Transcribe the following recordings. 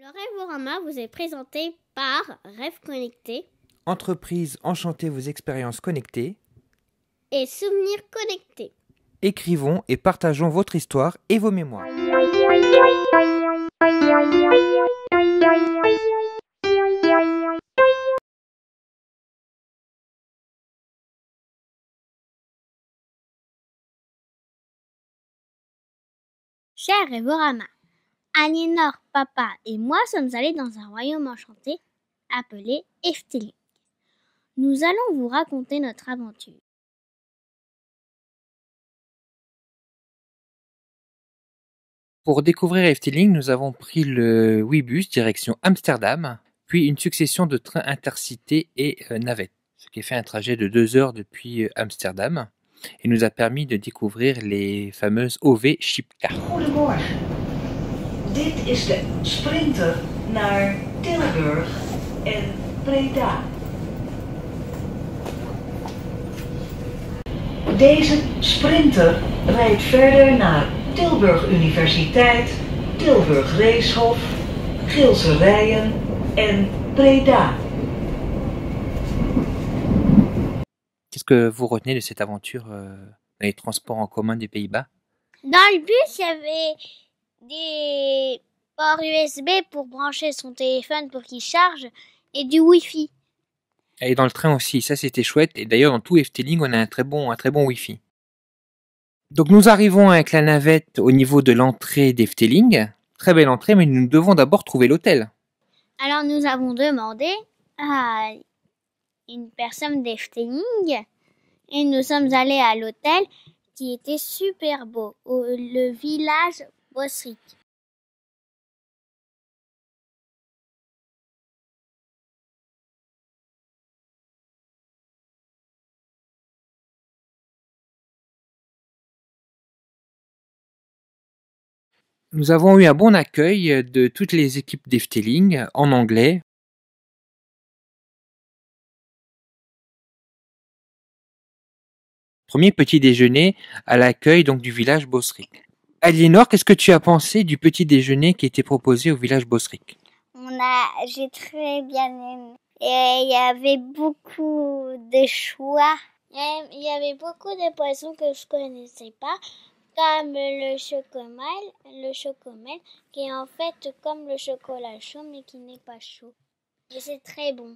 Le Rêvorama vous est présenté par Rêve Connecté, Entreprise, enchantez vos expériences connectées. et Souvenirs Connectés. Écrivons et partageons votre histoire et vos mémoires. Cher Rêvorama, Aliénor, papa et moi sommes allés dans un royaume enchanté appelé Efteling. Nous allons vous raconter notre aventure. Pour découvrir Efteling, nous avons pris le Ouibus direction Amsterdam, puis une succession de trains intercités et navettes, ce qui fait un trajet de 2 heures depuis Amsterdam et nous a permis de découvrir les fameuses OV Chipcar. Goedemorgen. Dit is de Sprinter naar Tilburg en Breda. Deze Sprinter rijdt verder naar Tilburg Universiteit, Tilburg Racehof, Gilse Rijen en Breda. Qu'est-ce que vous retenez de cette aventure dans les transports en commun des Pays-Bas? Dans le bus, il y avait des ports USB pour brancher son téléphone pour qu'il charge et du Wi-Fi. Et dans le train aussi, ça c'était chouette. Et d'ailleurs, dans tout Efteling, on a un très bon Wi-Fi. Donc nous arrivons avec la navette au niveau de l'entrée d'Efteling. Très belle entrée, mais nous devons d'abord trouver l'hôtel. Alors nous avons demandé à une personne d'Efteling et nous sommes allés à l'hôtel qui était super beau, le village Bosric. Nous avons eu un bon accueil de toutes les équipes d'Efteling en anglais. Premier petit déjeuner à l'accueil donc du village Bosric. Aliénor, qu'est-ce que tu as pensé du petit déjeuner qui était proposé au village Bosric? J'ai très bien aimé. Et il y avait beaucoup de choix. Il y avait beaucoup de poissons que je connaissais pas, comme le chocomel, qui est en fait comme le chocolat chaud, mais qui n'est pas chaud. Et c'est très bon.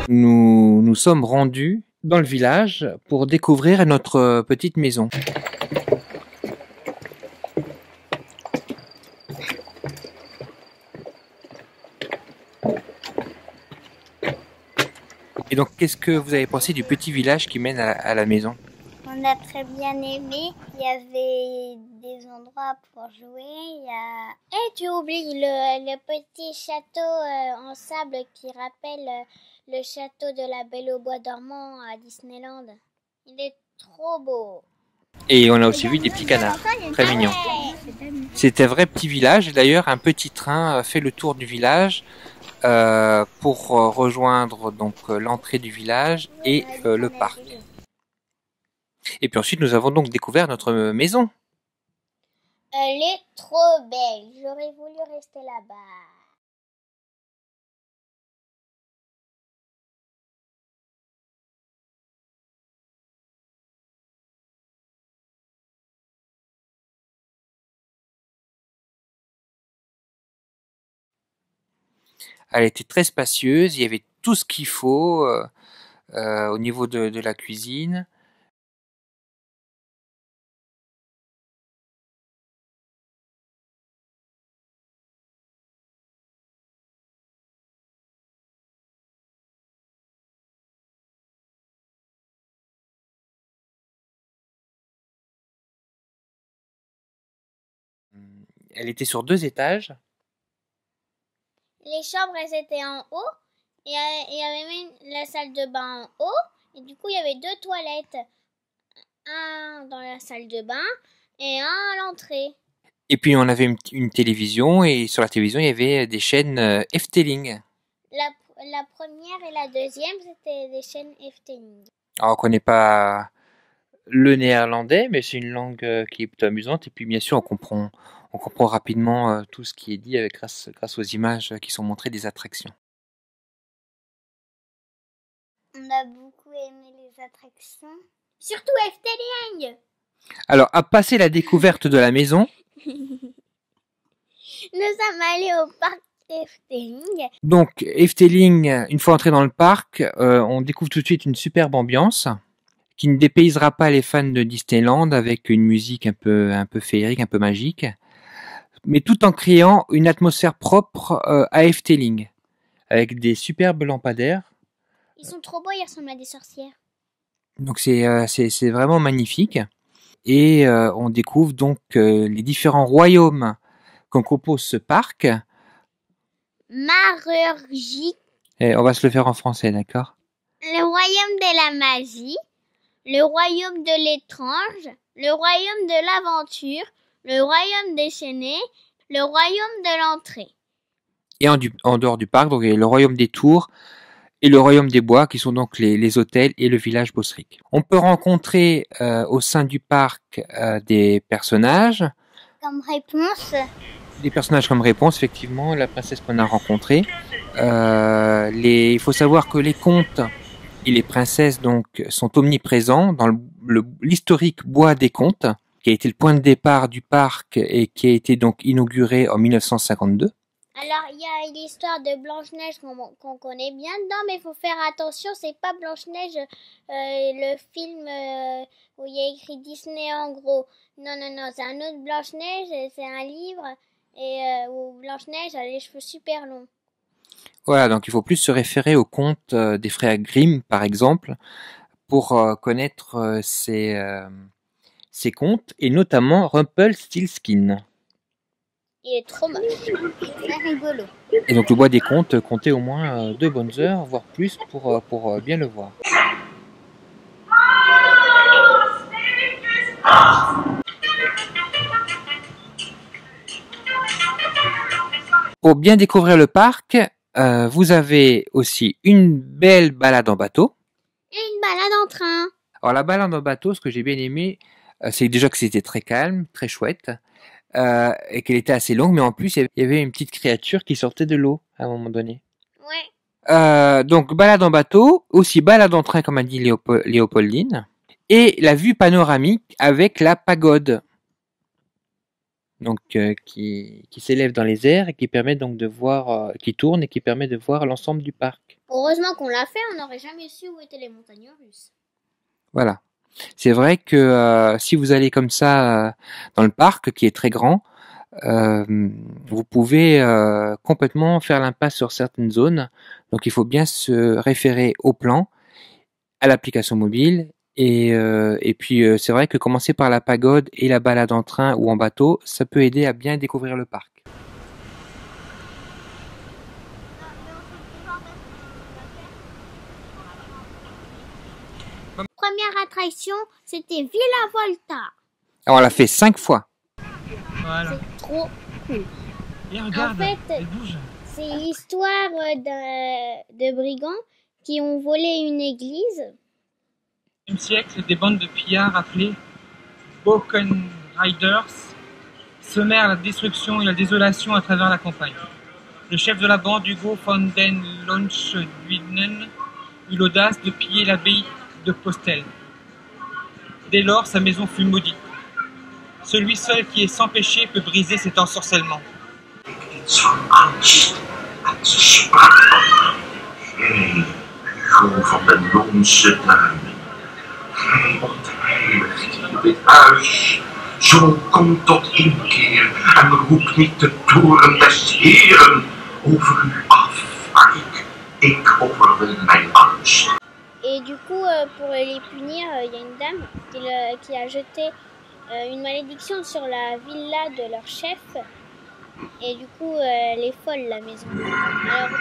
Nous nous sommes rendus dans le village pour découvrir notre petite maison. Et donc, qu'est-ce que vous avez pensé du petit village qui mène à la maison? On a très bien aimé. Il y avait des endroits pour jouer. Et tu oublies le petit château en sable qui rappelle le château de la Belle au Bois dormant à Disneyland. Il est trop beau. Et on a aussi vu des petits canards, très mignons. C'était un vrai petit village. D'ailleurs, un petit train fait le tour du village pour rejoindre donc l'entrée du village et le parc. Et puis ensuite, nous avons donc découvert notre maison. Elle est trop belle. J'aurais voulu rester là-bas. Elle était très spacieuse. Il y avait tout ce qu'il faut au niveau de la cuisine. Elle était sur 2 étages. Les chambres, elles étaient en haut. Et il y avait même la salle de bain en haut. Et du coup, il y avait 2 toilettes. Un dans la salle de bain et un à l'entrée. Et puis on avait une télévision et sur la télévision il y avait des chaînes Efteling. La première et la deuxième, c'était des chaînes Efteling. Alors on connaît pas le néerlandais, mais c'est une langue qui est plutôt amusante. Et puis bien sûr, on comprend rapidement tout ce qui est dit grâce aux images qui sont montrées des attractions. On a beaucoup aimé les attractions. Surtout Efteling. Alors, à passer la découverte de la maison, nous sommes allés au parc Efteling. Donc, Efteling, une fois entré dans le parc, on découvre tout de suite une superbe ambiance qui ne dépaysera pas les fans de Disneyland avec une musique un peu féerique, un peu magique, mais tout en créant une atmosphère propre à Efteling, avec des superbes lampadaires. Ils sont trop beaux, ils ressemblent à des sorcières. Donc c'est vraiment magnifique. Et on découvre donc les différents royaumes qu'on compose ce parc. Marurgie. Et on va se le faire en français, d'accord? Le royaume de la magie, le royaume de l'étrange, le royaume de l'aventure, le royaume déchaîné, le royaume de l'entrée. Et en dehors du parc, donc il y a le royaume des tours et le royaume des bois, qui sont donc les hôtels et le village Bosric. On peut rencontrer au sein du parc des personnages. Comme réponse. Des personnages comme réponse, effectivement, la princesse qu'on a rencontrée. Il faut savoir que les contes et les princesses donc sont omniprésents dans l'historique bois des contes, qui a été le point de départ du parc et qui a été donc inauguré en 1952. Alors, il y a l'histoire de Blanche-Neige qu'on connaît bien dedans, mais il faut faire attention, c'est pas Blanche-Neige, le film où il y a écrit Disney en gros. Non, c'est un autre Blanche-Neige, c'est un livre, et où Blanche-Neige a les cheveux super longs. Voilà, donc il faut plus se référer aux contes des frères Grimm, par exemple, pour connaître ces contes, et notamment Rumpelstiltskin. Il est trop moche, très rigolo. Et donc le bois des contes comptait au moins 2 bonnes heures, voire plus, pour bien le voir. Pour bien découvrir le parc, vous avez aussi une belle balade en bateau. Et une balade en train. Alors la balade en bateau, ce que j'ai bien aimé, c'est déjà que c'était très calme, très chouette. Et qu'elle était assez longue, mais en plus il y avait une petite créature qui sortait de l'eau à un moment donné. Ouais. Donc balade en bateau, aussi balade en train comme a dit Léopoldine, et la vue panoramique avec la pagode, donc qui s'élève dans les airs et qui permet donc de voir, qui tourne et qui permet de voir l'ensemble du parc. Heureusement qu'on l'a fait, on n'aurait jamais su où étaient les montagnes russes. Voilà. C'est vrai que si vous allez comme ça dans le parc, qui est très grand, vous pouvez complètement faire l'impasse sur certaines zones. Donc il faut bien se référer au plan, à l'application mobile. Et puis c'est vrai que commencer par la pagode et la balade en train ou en bateau, ça peut aider à bien découvrir le parc. Première attraction, c'était Villa Volta. Alors on l'a fait 5 fois. Voilà. C'est trop cool. Et regarde, En fait, elle bouge. c'est l'histoire de brigands qui ont volé une église. Au 19e siècle, des bandes de pillards appelées Boken Riders semèrent la destruction et la désolation à travers la campagne. Le chef de la bande, Hugo van den Loncewinen, eut l'audace de piller l'abbaye de Postel. Dès lors, sa maison fut maudite. Celui seul qui est sans péché peut briser cet ensorcellement. Zo'n angst en ze sprak. Gij, Hugo van den Loncewinen, gij ontheiligt hier dit huis. Zo kom tot inkeer en roep niet de toren des Heeren over u af, maar ik overwin mijn angst. Et du coup, pour les punir, il y a une dame qui a jeté une malédiction sur la villa de leur chef. Et du coup, elle est folle, la maison. Alors,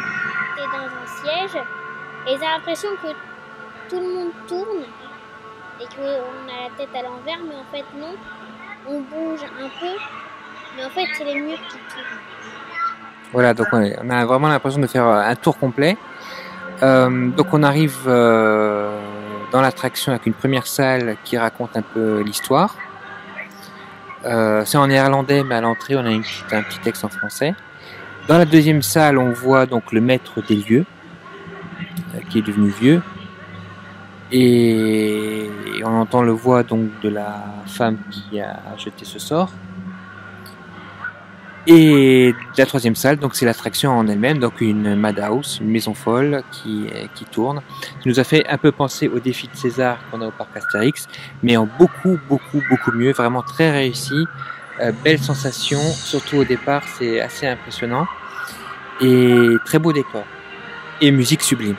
t'es dans un siège et t'as l'impression que tout le monde tourne et qu'on a la tête à l'envers, mais en fait, non. On bouge un peu, mais en fait, c'est les murs qui tournent. Voilà, donc on a vraiment l'impression de faire un tour complet. Donc on arrive dans l'attraction avec une première salle qui raconte un peu l'histoire. C'est en néerlandais, mais à l'entrée, on a un petit texte en français. Dans la deuxième salle, on voit donc le maître des lieux, qui est devenu vieux. Et on entend le voix donc de la femme qui a jeté ce sort. Et la troisième salle, donc c'est l'attraction en elle-même, donc une madhouse, une maison folle qui tourne. Ça nous a fait un peu penser au défi de César qu'on a au parc Astérix, mais en beaucoup mieux, vraiment très réussi. Belle sensation, surtout au départ, c'est assez impressionnant. Et très beau décor. Et musique sublime.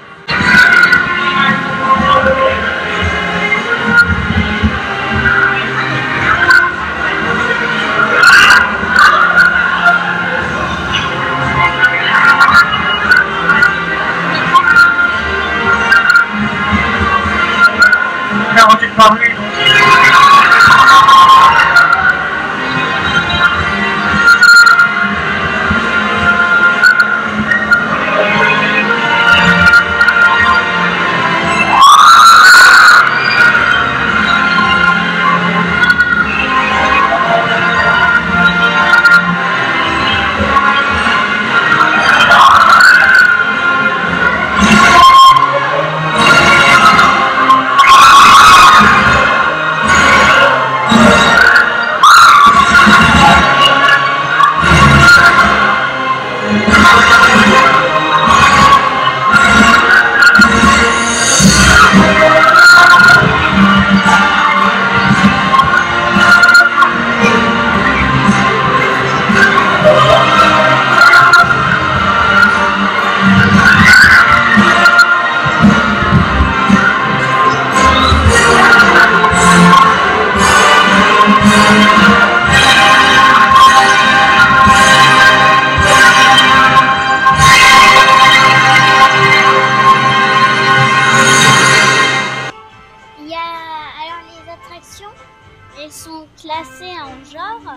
Elles sont classées en genre.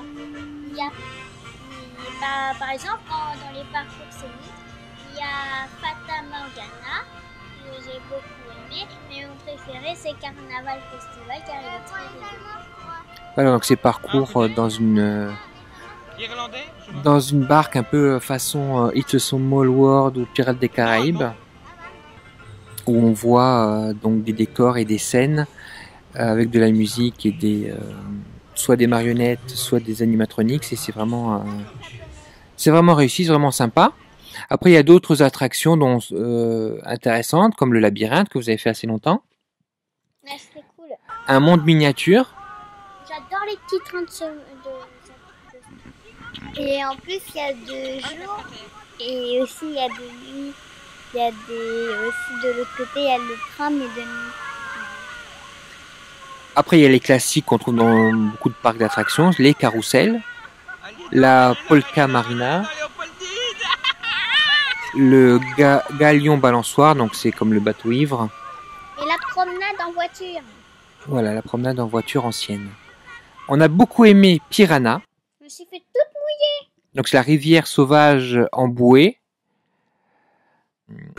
Il y a, par exemple, dans les parcours scéniques, il y a Fata Morgana, que j'ai beaucoup aimé, mais mon préféré c'est Carnaval Festival car il est très rigolo. Voilà, donc c'est parcours dans une barque un peu façon It's a Small World ou Pirates des Caraïbes, où on voit donc des décors et des scènes avec de la musique et soit des marionnettes, soit des animatronics, et c'est vraiment réussi, c'est vraiment sympa. Après, il y a d'autres attractions intéressantes, comme le labyrinthe que vous avez fait assez longtemps. Ouais, c'était cool. Un monde miniature. J'adore les petits trains Et en plus, il y a de jour et aussi il y a de nuit. Il y a aussi de l'autre côté, il y a le train, mais de nuit. Après, il y a les classiques qu'on trouve dans beaucoup de parcs d'attractions, les carousels, la Polka Marina, le galion balançoire, donc c'est comme le bateau ivre. Et la promenade en voiture. Voilà, la promenade en voiture ancienne. On a beaucoup aimé Piranha. Je me suis fait toute mouillée. Donc c'est la rivière sauvage en bouée.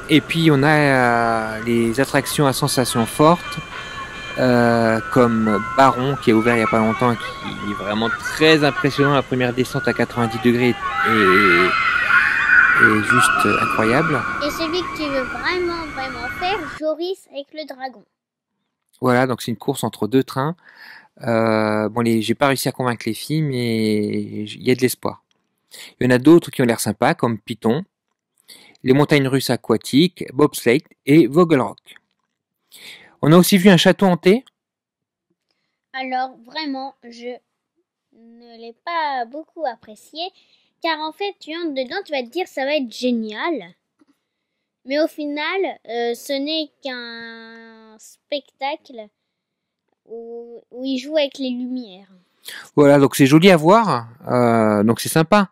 Et puis on a les attractions à sensations fortes. Comme Baron qui est ouvert il n'y a pas longtemps, qui est vraiment très impressionnant. La première descente à 90 degrés est juste incroyable. Et celui que tu veux vraiment faire, Joris avec le dragon. Voilà, donc c'est une course entre deux trains. J'ai pas réussi à convaincre les filles, mais il y a de l'espoir. Il y en a d'autres qui ont l'air sympas, comme Python, les montagnes russes aquatiques, Bobsleigh et Vogelrock. On a aussi vu un château hanté. Alors vraiment, je ne l'ai pas beaucoup apprécié, car en fait, tu entres dedans, tu vas te dire ça va être génial. Mais au final, ce n'est qu'un spectacle où ils jouent avec les lumières. Voilà, donc c'est joli à voir, donc c'est sympa.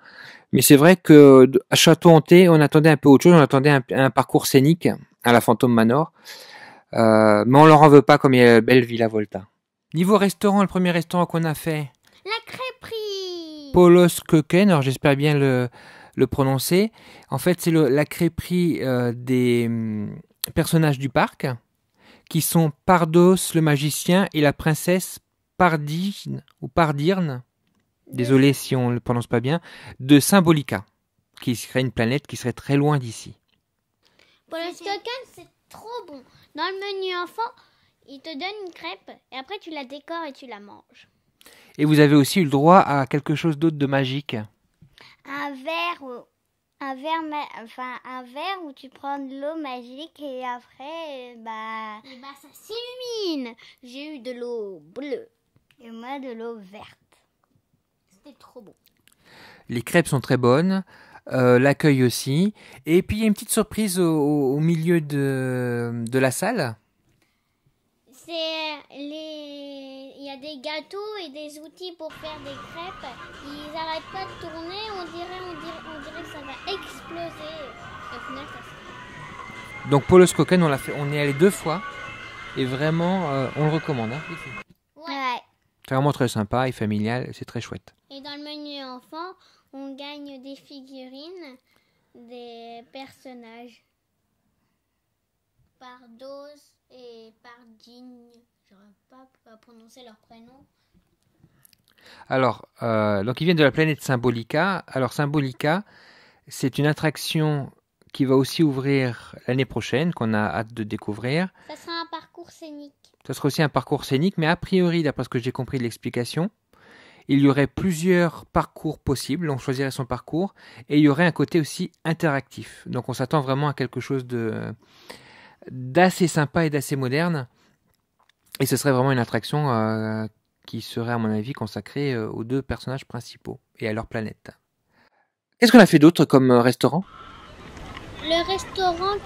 Mais c'est vrai que à Château hanté, on attendait un peu autre chose, on attendait un parcours scénique à la Phantom Manor. Mais on leur en veut pas comme il y a belle Villa Volta. Niveau restaurant, le premier restaurant qu'on a fait, la crêperie Polos Köken, alors j'espère bien le prononcer. En fait, c'est la crêperie des personnages du parc qui sont Pardos le magicien et la princesse Pardirne, ou Pardirne, désolé si on ne le prononce pas bien, de Symbolica, qui serait une planète qui serait très loin d'ici. Polo's Koken, c'est trop bon. Dans le menu enfant, il te donne une crêpe et après tu la décores et tu la manges. Et vous avez aussi eu le droit à quelque chose d'autre de magique. Un verre où tu prends de l'eau magique et après, ça s'illumine. J'ai eu de l'eau bleue et moi de l'eau verte. C'était trop beau. Les crêpes sont très bonnes, l'accueil aussi. Et puis il y a une petite surprise au milieu de la salle. Il y a des gâteaux et des outils pour faire des crêpes. Ils n'arrêtent pas de tourner. On dirait que ça va exploser. Et au final, ça se... Donc Polo's Koken, on est allé 2 fois. Et vraiment, on le recommande. Hein. Ouais. C'est vraiment très sympa et familial. C'est très chouette. Et dans le menu enfant, on gagne des figurines, des personnages. Pardos et Pardigne. J'aurais pas prononcé leur prénom. Alors, donc ils viennent de la planète Symbolica. Alors Symbolica, c'est une attraction qui va aussi ouvrir l'année prochaine, qu'on a hâte de découvrir. Ça sera un parcours scénique. Ça sera aussi un parcours scénique, mais a priori, d'après ce que j'ai compris de l'explication, il y aurait plusieurs parcours possibles. On choisirait son parcours et il y aurait un côté aussi interactif. Donc on s'attend vraiment à quelque chose d'assez sympa et d'assez moderne. Et ce serait vraiment une attraction qui serait, à mon avis, consacrée aux 2 personnages principaux et à leur planète. Qu'est-ce qu'on a fait d'autre comme restaurant? Le restaurant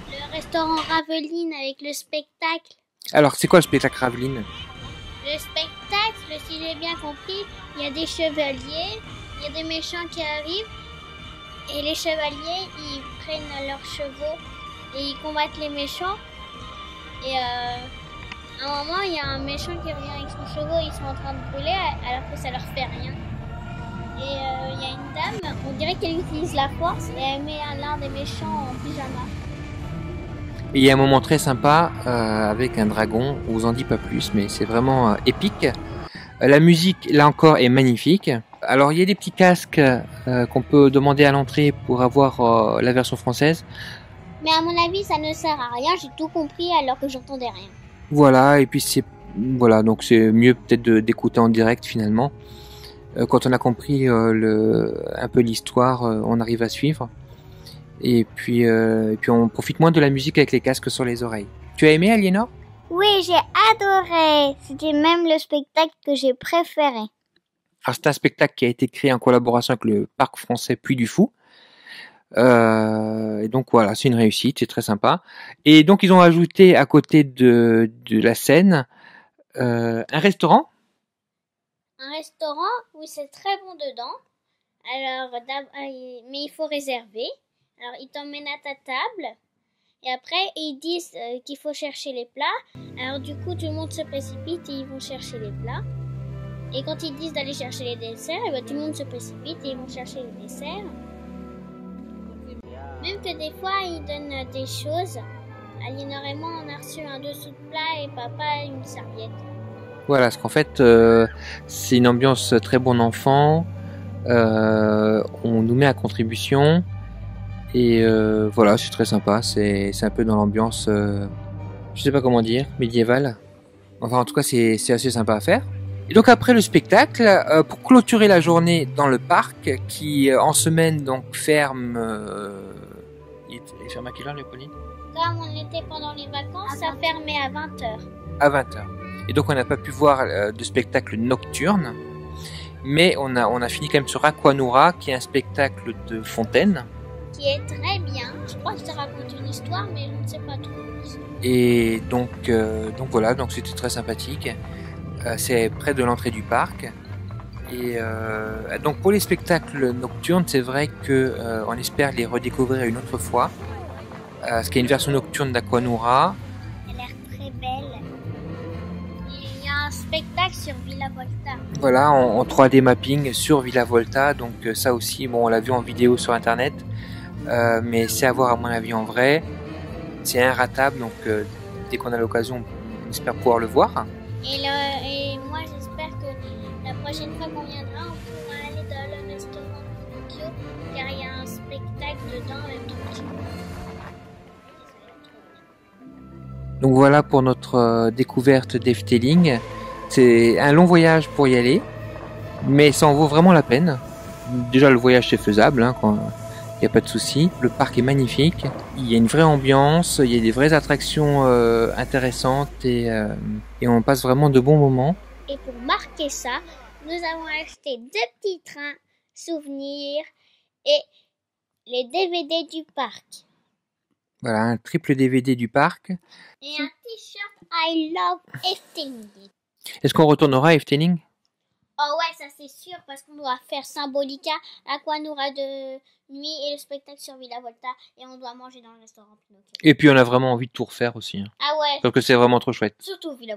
le restaurant Raveline avec le spectacle. Alors, c'est quoi le spectacle Raveline? Le spectacle, si j'ai bien compris, il y a des chevaliers, il y a des méchants qui arrivent, et les chevaliers, ils prennent leurs chevaux et ils combattent les méchants. Et à un moment, il y a un méchant qui revient avec son chevaux, ils sont en train de brûler alors que ça leur fait rien. Et il y a une dame, on dirait qu'elle utilise la force et elle met l'un des méchants en pyjama. Et il y a un moment très sympa avec un dragon, on vous en dit pas plus, mais c'est vraiment épique. La musique, là encore, est magnifique. Alors il y a des petits casques qu'on peut demander à l'entrée pour avoir la version française. Mais à mon avis, ça ne sert à rien, j'ai tout compris alors que j'entendais rien. Voilà, et puis donc c'est mieux peut-être d'écouter en direct finalement. Quand on a compris un peu l'histoire, on arrive à suivre. Et puis on profite moins de la musique avec les casques sur les oreilles. Tu as aimé, Aliénor? Oui, j'ai adoré. C'était même le spectacle que j'ai préféré. Alors c'est un spectacle qui a été créé en collaboration avec le Parc français Puy du Fou. Et donc voilà, c'est une réussite, c'est très sympa. Et donc ils ont ajouté à côté de la scène un restaurant. Un restaurant, oui, c'est très bon dedans. Alors, mais il faut réserver. Alors, ils t'emmènent à ta table. Et après, ils disent qu'il faut chercher les plats. Alors, du coup, tout le monde se précipite et ils vont chercher les plats. Et quand ils disent d'aller chercher les desserts, et tout le monde se précipite et ils vont chercher les desserts. Même que des fois, ils donnent des choses. Aliénor et moi, on a reçu un dessous de plat et papa une serviette. Voilà, parce qu'en fait, c'est une ambiance très bon enfant. On nous met à contribution. Et voilà, c'est très sympa. C'est un peu dans l'ambiance, je sais pas comment dire, médiévale. Enfin, en tout cas, c'est assez sympa à faire. Et donc après le spectacle, pour clôturer la journée dans le parc, qui en semaine donc ferme... il ferme à quelle heure, Léopoldine? Comme on était pendant les vacances, ça fermait à 20h. À 20h. Et donc on n'a pas pu voir de spectacle nocturne, mais on a fini quand même sur Aquanura, qui est un spectacle de fontaine. Qui est très bien. Je crois que ça raconte une histoire, mais je ne sais pas trop. Et donc voilà, donc c'était très sympathique. C'est près de l'entrée du parc. Et donc pour les spectacles nocturnes, c'est vrai que on espère les redécouvrir une autre fois. Parce qu'il y a une version nocturne d'Aquanura. Elle a l'air très belle. Il y a un spectacle sur Villa Volta. Voilà, en 3D mapping sur Villa Volta. Donc ça aussi, bon, on l'a vu en vidéo sur internet. Mais c'est à voir à mon avis en vrai. c'est inratable, donc dès qu'on a l'occasion, on espère pouvoir le voir. Et moi, j'espère que la prochaine fois qu'on viendra, on pourra aller dans le restaurant Pinocchio, car il y a un spectacle dedans avec Pinocchio. Donc voilà pour notre découverte d'Efteling. C'est un long voyage pour y aller, mais ça en vaut vraiment la peine. Déjà, le voyage c'est faisable, hein, il n'y a pas de souci. Le parc est magnifique, il y a une vraie ambiance, il y a des vraies attractions intéressantes et on passe vraiment de bons moments. Et pour marquer ça, nous avons acheté 2 petits trains souvenirs et les DVD du parc. Voilà, un triple DVD du parc. Et un t-shirt I love Efteling. Est-ce qu'on retournera à Efteling? Oh ouais, ça c'est sûr, parce qu'on doit faire Symbolica, Aquanura de nuit et le spectacle sur Villa Volta, et on doit manger dans le restaurant Pinocchio. Et puis on a vraiment envie de tout refaire aussi. Hein. Ah ouais. Parce que c'est vraiment trop chouette. Surtout Villa Volta.